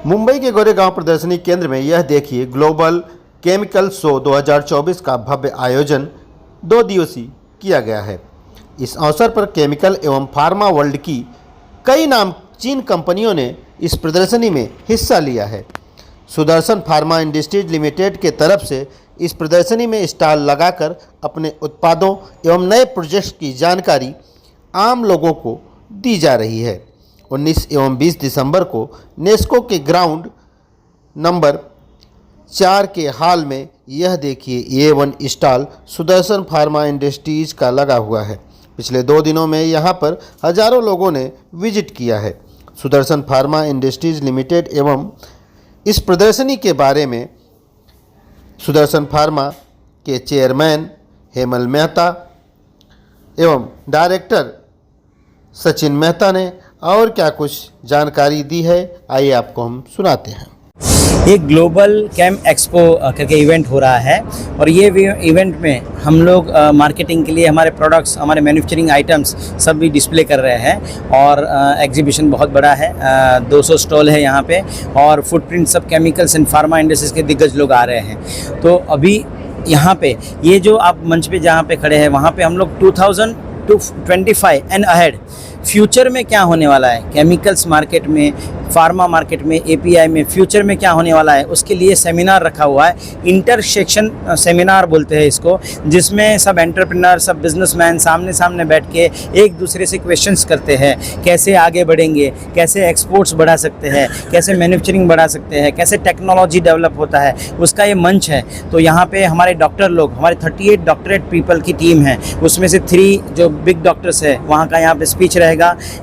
मुंबई के गोरेगांव प्रदर्शनी केंद्र में यह देखिए ग्लोबल केमिकल शो 2024 का भव्य आयोजन 2 दिवसीय किया गया है। इस अवसर पर केमिकल एवं फार्मा वर्ल्ड की कई नामचीन कंपनियों ने इस प्रदर्शनी में हिस्सा लिया है। सुदर्शन फार्मा इंडस्ट्रीज लिमिटेड के तरफ से इस प्रदर्शनी में स्टॉल लगाकर अपने उत्पादों एवं नए प्रोजेक्ट्स की जानकारी आम लोगों को दी जा रही है। 19 एवं 20 दिसंबर को नेस्को के ग्राउंड नंबर 4 के हॉल में यह देखिए A1 stall Sudarshan pharma industries का लगा हुआ है। पिछले 2 दिनों में यहाँ पर हजारों लोगों ने विजिट किया है। सुदर्शन फार्मा इंडस्ट्रीज लिमिटेड एवं इस प्रदर्शनी के बारे में सुदर्शन फार्मा के चेयरमैन हेमल मेहता एवं डायरेक्टर सचिन मेहता ने और क्या कुछ जानकारी दी है, आइए आपको हम सुनाते हैं। एक ग्लोबल कैम एक्सपो करके इवेंट हो रहा है और ये इवेंट में हम लोग मार्केटिंग के लिए हमारे प्रोडक्ट्स, हमारे मैन्युफैक्चरिंग आइटम्स सब भी डिस्प्ले कर रहे हैं और एग्जीबिशन बहुत बड़ा है। 200 स्टॉल है यहाँ पे और फुटप्रिंट सब केमिकल्स एंड फार्मा इंडस्ट्रीज के दिग्गज लोग आ रहे हैं। तो अभी यहाँ पे ये जो आप मंच पे जहाँ पे खड़े हैं वहाँ पे हम लोग 2025 एंड अहेड फ्यूचर में क्या होने वाला है, केमिकल्स मार्केट में, फार्मा मार्केट में, एपीआई में फ्यूचर में क्या होने वाला है उसके लिए सेमिनार रखा हुआ है। इंटरसेक्शन सेमिनार बोलते हैं इसको, जिसमें सब एंटरप्रेन्योर, सब बिजनेसमैन सामने सामने बैठ के एक दूसरे से क्वेश्चंस करते हैं, कैसे आगे बढ़ेंगे, कैसे एक्सपोर्ट्स बढ़ा सकते हैं, कैसे मैन्युफैक्चरिंग बढ़ा सकते हैं, कैसे टेक्नोलॉजी डेवलप होता है, उसका ये मंच है। तो यहाँ पे हमारे डॉक्टर लोग, हमारे 38 डॉक्टरेट पीपल की टीम है, उसमें से 3 जो बिग डॉक्टर्स है वहाँ का यहाँ पे स्पीच रहेगा।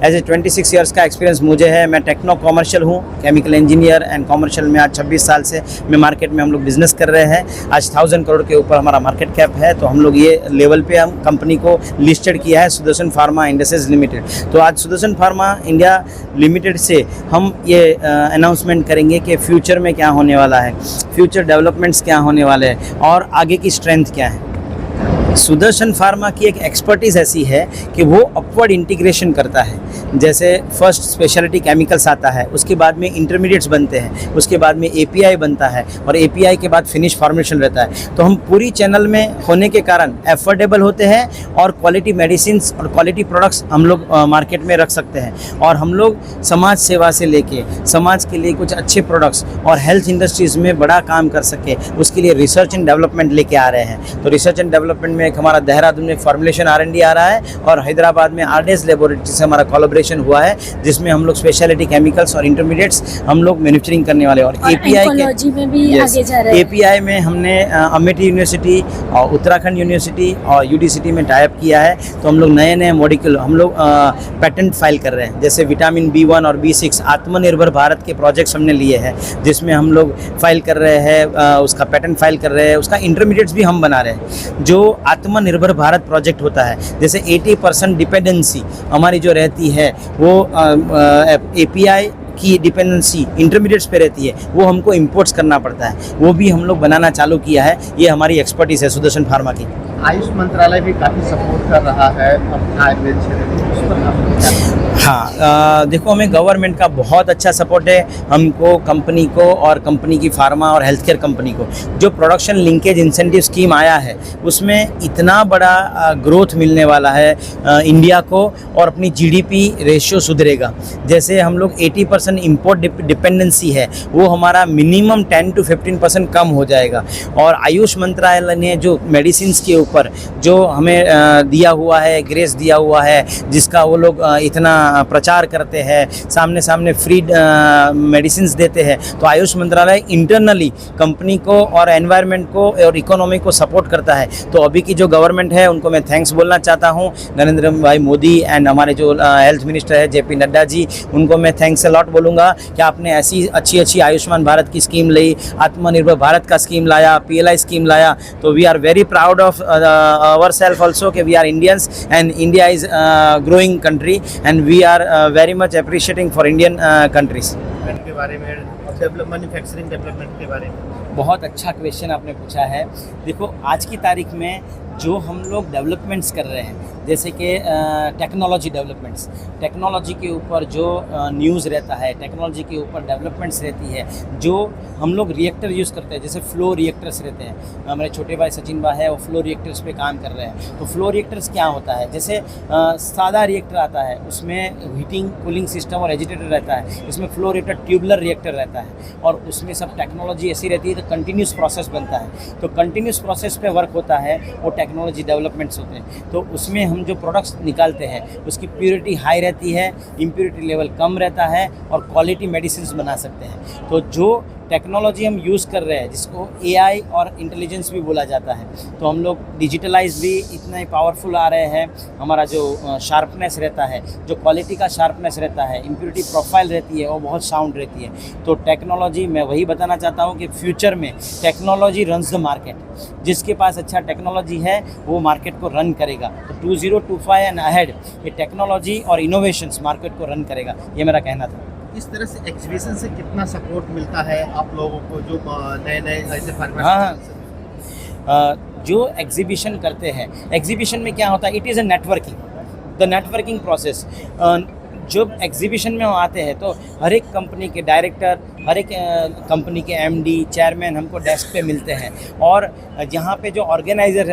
एज ए 26 ईयर्स का एक्सपीरियंस मुझे है, मैं टेक्नो कॉमर्शियल हूँ, केमिकल इंजीनियर एंड कॉमर्शियल में आज 26 साल से मैं मार्केट में हम लोग बिजनेस कर रहे हैं। आज 1000 करोड़ के ऊपर हमारा मार्केट कैप है। तो हम लोग ये लेवल पे हम कंपनी को लिस्टेड किया है, सुदर्शन फार्मा इंडस्ट्रीज लिमिटेड। तो आज सुदर्शन फार्मा इंडिया लिमिटेड से हम ये अनाउंसमेंट करेंगे कि फ्यूचर में क्या होने वाला है, फ्यूचर डेवलपमेंट्स क्या होने वाले हैं और आगे की स्ट्रेंथ क्या है। सुदर्शन फार्मा की एक एक्सपर्टीज़ ऐसी है कि वो अपवर्ड इंटीग्रेशन करता है। जैसे फर्स्ट स्पेशलिटी केमिकल्स आता है, उसके बाद में इंटरमीडिएट्स बनते हैं, उसके बाद में एपीआई बनता है और एपीआई के बाद फिनिश फॉर्मुलेशन रहता है। तो हम पूरी चैनल में होने के कारण एफोर्डेबल होते हैं और क्वालिटी मेडिसिन्स और क्वालिटी प्रोडक्ट्स हम लोग मार्केट में रख सकते हैं। और हम लोग समाज सेवा से लेके समाज के लिए कुछ अच्छे प्रोडक्ट्स और हेल्थ इंडस्ट्रीज़ में बड़ा काम कर सके, उसके लिए रिसर्च एंड डेवलपमेंट लेके आ रहे हैं। तो रिसर्च एंड डेवलपमेंट में एक हमारा देहरादून में फॉर्मुलेशन R&D आ रहा है और हैदराबाद में RDS लेबोरेटरी से हमारा कोलैबोरेशन हुआ है, जिसमें हम लोग स्पेशलिटी केमिकल्स और इंटरमीडिएट्स हम लोग मैन्युफैक्चरिंग करने वाले हैं। और एपीआई में भी आगे जा रहे हैं। एपीआई में हमने अमेठी यूनिवर्सिटी और उत्तराखंड यूनिवर्सिटी और UDCT में टाइप किया है। तो हम लोग नए नए मॉलिक्यूल हम लोग पेटेंट फाइल कर रहे हैं। जैसे विटामिन B1 और B6 आत्मनिर्भर भारत के प्रोजेक्ट्स हमने लिए हैं, जिसमें हम लोग फाइल कर रहे हैं, उसका पेटेंट फाइल कर रहे हैं, उसका इंटरमीडिएट्स भी हम बना रहे हैं। जो आत्मनिर्भर भारत प्रोजेक्ट होता है, जैसे 80% डिपेंडेंसी हमारी जो रहती है वो एपीआई की डिपेंडेंसी इंटरमीडिएट्स पे रहती है, वो हमको इंपोर्ट्स करना पड़ता है, वो भी हम लोग बनाना चालू किया है। ये हमारी एक्सपर्टीज़ है सुदर्शन फार्मा की। आयुष मंत्रालय भी काफ़ी सपोर्ट कर रहा है अपना आयुर्वेद क्षेत्र में, उस पर आप क्या? हाँ, देखो हमें गवर्नमेंट का बहुत अच्छा सपोर्ट है, हमको कंपनी को और कंपनी की फार्मा और हेल्थ केयर कंपनी को। जो प्रोडक्शन लिंकेज इंसेंटिव स्कीम आया है उसमें इतना बड़ा ग्रोथ मिलने वाला है इंडिया को और अपनी GDP रेशियो सुधरेगा। जैसे हम लोग 80% इम्पोर्ट डिपेंडेंसी है, वो हमारा मिनिमम 10 to 15% कम हो जाएगा। और आयुष मंत्रालय ने जो मेडिसिन के ऊपर जो हमें दिया हुआ है, ग्रेस दिया हुआ है, जिसका वो लोग इतना प्रचार करते हैं, सामने सामने फ्री मेडिसिन देते हैं। तो आयुष मंत्रालय इंटरनली कंपनी को और एनवायरनमेंट को और इकोनॉमी को सपोर्ट करता है। तो अभी की जो गवर्नमेंट है उनको मैं थैंक्स बोलना चाहता हूँ, नरेंद्र भाई मोदी एंड हमारे जो हेल्थ मिनिस्टर है JP नड्डा जी, उनको मैं थैंक्स अलॉट बोलूँगा कि आपने ऐसी अच्छी अच्छी आयुष्मान भारत की स्कीम लाई, आत्मनिर्भर भारत का स्कीम लाया, PLI स्कीम लाया। तो we are very proud of our self also कि we are Indians and India is growing country and we are very much appreciating for Indian countries। के बारे में मैन्युफैक्चरिंग डेवलपमेंट के बारे में? बहुत अच्छा क्वेश्चन आपने पूछा है। देखो, आज की तारीख में जो हम लोग डेवलपमेंट्स कर रहे हैं, जैसे कि टेक्नोलॉजी डेवलपमेंट्स, टेक्नोलॉजी के ऊपर जो न्यूज़ रहता है, टेक्नोलॉजी के ऊपर डेवलपमेंट्स रहती है, जो हम लोग रिएक्टर यूज़ करते हैं, जैसे फ्लो रिएक्टर्स रहते हैं। हमारे छोटे भाई सचिन भाई है, वो फ्लो रिएक्टर्स पे काम कर रहे हैं। तो फ्लो रिएक्टर्स क्या होता है, जैसे सादा रिएक्टर आता है, उसमें हीटिंग कूलिंग सिस्टम और एजिटेटर रहता है। इसमें फ्लो रिएक्टर ट्यूबुलर रिएक्टर रहता है और उसमें सब टेक्नोलॉजी ऐसी रहती है, तो कंटिन्यूस प्रोसेस बनता है। तो कंटिन्यूस प्रोसेस पे वर्क होता है, वो टेक्नोलॉजी डेवलपमेंट्स होते हैं। तो उसमें हम जो प्रोडक्ट्स निकालते हैं उसकी प्योरिटी हाई रहती है, इम्प्योरिटी लेवल कम रहता है और क्वालिटी मेडिसिन्स बना सकते हैं। तो जो टेक्नोलॉजी हम यूज़ कर रहे हैं, जिसको एआई और इंटेलिजेंस भी बोला जाता है, तो हम लोग डिजिटलाइज भी इतना ही पावरफुल आ रहे हैं। हमारा जो शार्पनेस रहता है, जो क्वालिटी का शार्पनेस रहता है, इम्प्योरिटी प्रोफाइल रहती है, वो बहुत साउंड रहती है। तो टेक्नोलॉजी, मैं वही बताना चाहता हूँ कि फ्यूचर में टेक्नोलॉजी रन्स द मार्केट। जिसके पास अच्छा टेक्नोलॉजी है वो मार्केट को रन करेगा। तो 2025 एंड अहेड ये टेक्नोलॉजी और इनोवेशंस मार्केट को रन करेगा, ये मेरा कहना था। इस तरह से एग्जीबिशन से कितना सपोर्ट मिलता है आप लोगों को, जो नए ऐसे जो एग्जीबिशन करते हैं, एग्जीबिशन में क्या होता है, it is a networking, the networking process. जब एग्जीबिशन में हम आते हैं तो हर एक कंपनी के डायरेक्टर, हर एक कंपनी के एमडी, चेयरमैन हमको डेस्क पे मिलते हैं। और यहाँ पे जो ऑर्गेनाइज़र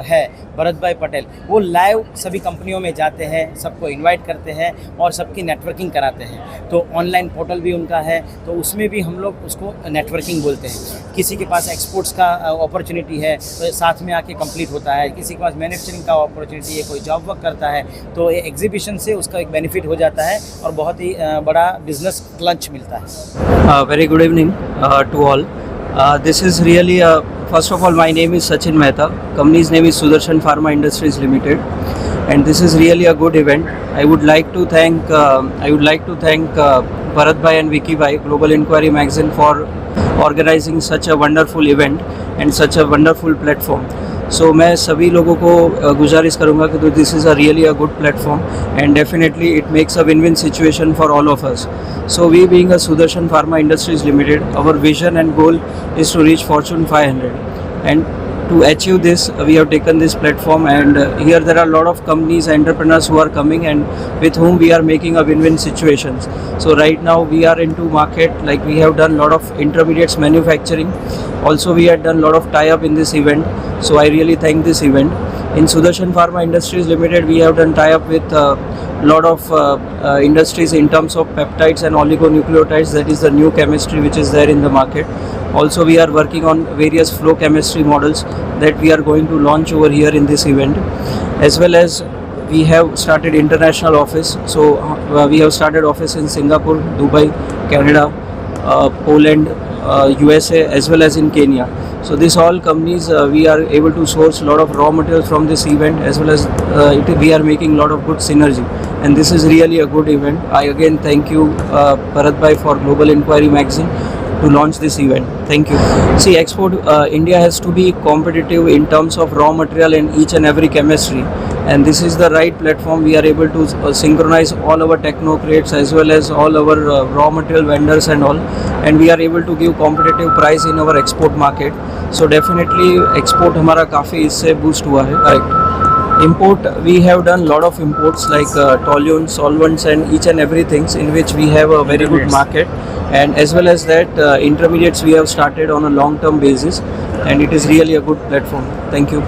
है भरत भाई पटेल, वो लाइव सभी कंपनियों में जाते हैं, सबको इनवाइट करते हैं और सबकी नेटवर्किंग कराते हैं। तो ऑनलाइन पोर्टल भी उनका है, तो उसमें भी हम लोग उसको नेटवर्किंग बोलते हैं। किसी के पास एक्सपोर्ट्स का अपॉर्चुनिटी है तो साथ में आके कंप्लीट होता है, किसी के पास मैन्युफैक्चरिंग का अपॉर्चुनिटी है, कोई जॉब वर्क करता है, तो ये एग्जीबिशन से उसका एक बेनिफिट हो जाता है और बहुत ही बड़ा बिजनेस लंच मिलता है। Very good evening to all. This is really first of all, my name is Sachin Mehta. Company's name is Sudarshan Pharma Industries Limited, and this is really a good event. I would like to thank Bharat Bhai and Vicky Bhai, Global Inquiry Magazine, for organizing such a wonderful event and such a wonderful platform. So मैं सभी लोगों को गुजारिश करूँगा कि this is a really a good platform and definitely it makes a win win situation for all of us. So we being a Sudarshan Pharma Industries Limited, our vision and goal is to reach Fortune 500, and to achieve this we have taken this platform, and here there are a lot of companies, entrepreneurs who are coming and with whom we are making a win-win situations. So right now we are into market, like we have done lot of intermediates manufacturing, also we had done lot of tie-up in this event, so I really thank this event. In Sudarshan Pharma Industries Limited we have done tie-up with lot of industries in terms of peptides and oligonucleotides, that is the new chemistry which is there in the market. Also we are working on various flow chemistry models that we are going to launch over here in this event, as well as we have started international office. So we have started office in Singapore, Dubai, Canada, Poland, USA, as well as in Kenya. So these all companies we are able to source a lot of raw materials from this event, as well as we are making a lot of good synergy, and this is really a good event. I again thank you Bharat Bhai for Global Inquiry Magazine to launch this event. Thank you. See, export India has to be competitive in terms of raw material and each and every chemistry, and this is the right platform. We are able to synchronize all our technocrats as well as all our raw material vendors and all, and we are able to give competitive price in our export market. So definitely export हमारा काफ़ी इससे boost हुआ है. Correct. Import, we have done lot of imports like toluene, solvents and each and everything, in which we have a very good market, and as well as that intermediates we have started on a long term basis, and it is really a good platform. Thank you.